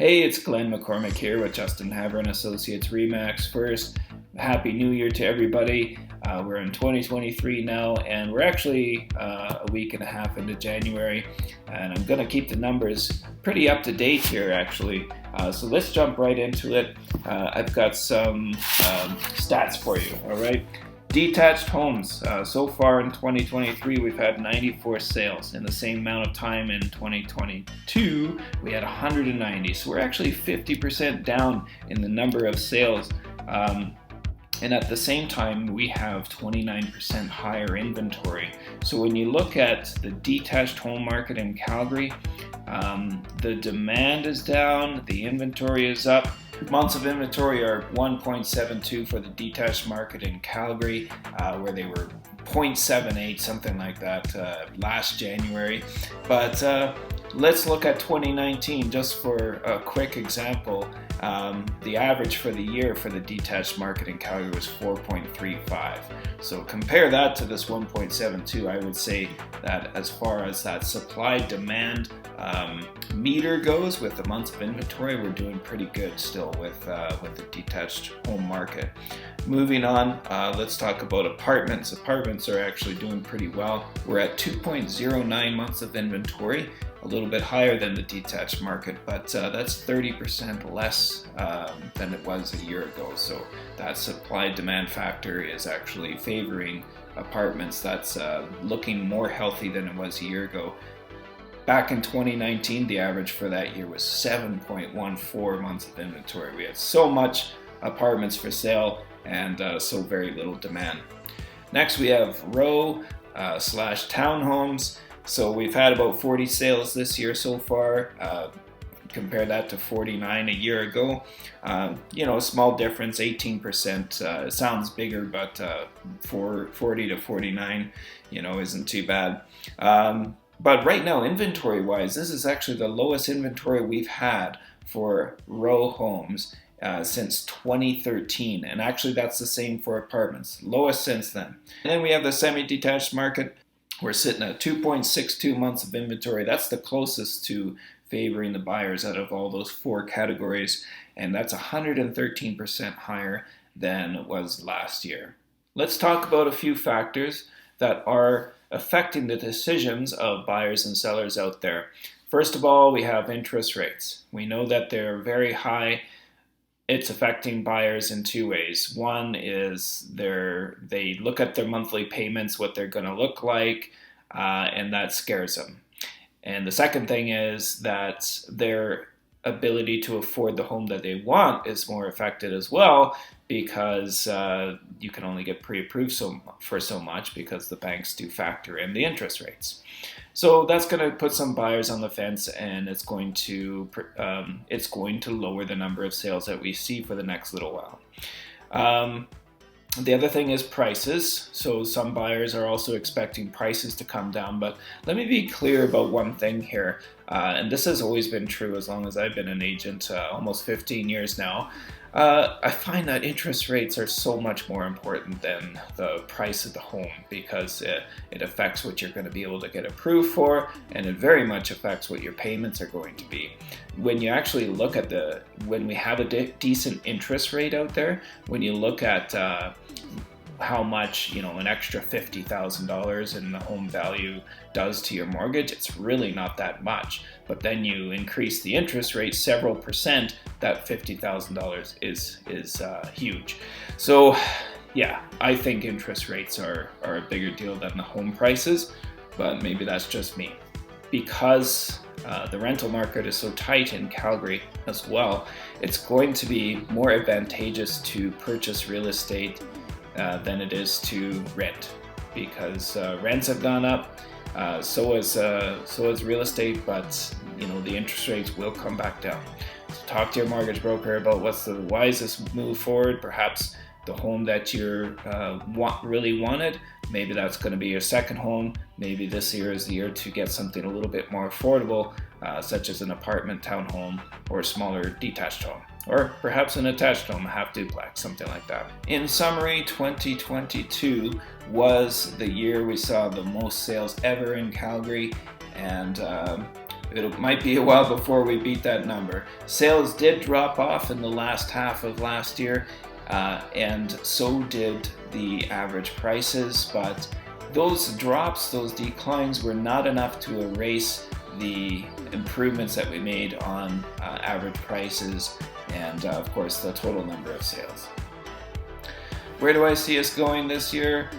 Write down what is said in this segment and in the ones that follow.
Hey, it's Glenn McCormick here with Justin Haver and Associates RE/MAX. First, Happy New Year to everybody. We're in 2023 now, and we're actually a week and a half into January, and I'm going to keep the numbers pretty up to date here, actually. So let's jump right into it. I've got some stats for you, all right? Detached homes. So far in 2023, we've had 94 sales. In the same amount of time in 2022, we had 190. So we're actually 50% down in the number of sales. And at the same time, we have 29% higher inventory. So when you look at the detached home market in Calgary, the demand is down, the inventory is up. Months of inventory are 1.72 for the detached market in Calgary, where they were 0.78, something like that, last January. But let's look at 2019 just for a quick example. The average for the year for the detached market in Calgary was 4.35. So compare that to this 1.72. I would say that as far as that supply-demand meter goes with the months of inventory, we're doing pretty good still with the detached home market. Moving on, let's talk about apartments. Apartments are actually doing pretty well. We're at 2.09 months of inventory, a little bit higher than the detached market, but that's 30% less than it was a year ago. So that supply-demand factor is actually favoring apartments. That's looking more healthy than it was a year ago. Back in 2019, the average for that year was 7.14 months of inventory. We had so much apartments for sale and so very little demand. Next, we have row slash townhomes. So we've had about 40 sales this year so far. Compare that to 49 a year ago. A small difference, 18%. Sounds bigger, but for 40 to 49, isn't too bad. But right now, inventory-wise, this is actually the lowest inventory we've had for row homes since 2013. And actually, that's the same for apartments. Lowest since then. And then we have the semi-detached market. We're sitting at 2.62 months of inventory. That's the closest to favoring the buyers out of all those four categories. And that's 113% higher than it was last year. Let's talk about a few factors that are affecting the decisions of buyers and sellers out there. First of all, we have interest rates. We know that they're very high. It's affecting buyers in two ways. One is they look at their monthly payments, what they're going to look like, and that scares them. And the second thing is that their ability to afford the home that they want is more affected as well, because you can only get pre-approved for so much because the banks do factor in the interest rates. So that's going to put some buyers on the fence, and it's going to lower the number of sales that we see for the next little while. The other thing is prices. So some buyers are also expecting prices to come down, but let me be clear about one thing here. And this has always been true as long as I've been an agent, almost 15 years now. I find that interest rates are so much more important than the price of the home, because it affects what you're going to be able to get approved for, and it very much affects what your payments are going to be. When you actually look at when we have a decent interest rate out there, when you look at how much an extra $50,000 in the home value does to your mortgage, it's really not that much. But then you increase the interest rate several percent, that $50,000 is huge. So yeah, I think interest rates are a bigger deal than the home prices, but maybe that's just me. Because the rental market is so tight in Calgary as well, it's going to be more advantageous to purchase real estate than it is to rent, because rents have gone up, so is real estate, but the interest rates will come back down. So talk to your mortgage broker about what's the wisest move forward. Perhaps the home that you really wanted, maybe that's going to be your second home. Maybe this year is the year to get something a little bit more affordable, such as an apartment, townhome, or a smaller detached home. Or perhaps an attached home, a half duplex, something like that. In summary, 2022 was the year we saw the most sales ever in Calgary, and it might be a while before we beat that number. Sales did drop off in the last half of last year, and so did the average prices, but those drops, those declines were not enough to erase the improvements that we made on average prices and of course the total number of sales. Where do I see us going this year?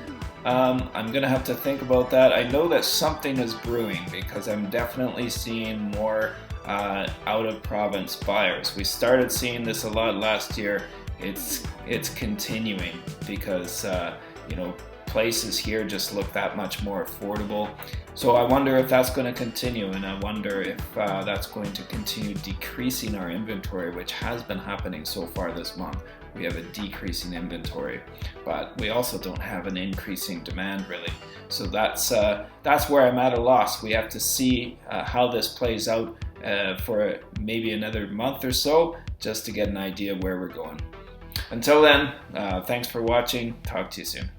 I'm gonna have to think about that. I know that something is brewing because I'm definitely seeing more out of province buyers. We started seeing this a lot last year. It's continuing because places here just look that much more affordable. So I wonder if that's going to continue, and I wonder if that's going to continue decreasing our inventory, which has been happening so far this month. We have a decreasing inventory, but we also don't have an increasing demand really. So that's where I'm at a loss. We have to see how this plays out for maybe another month or so, just to get an idea where we're going. Until then, thanks for watching. Talk to you soon.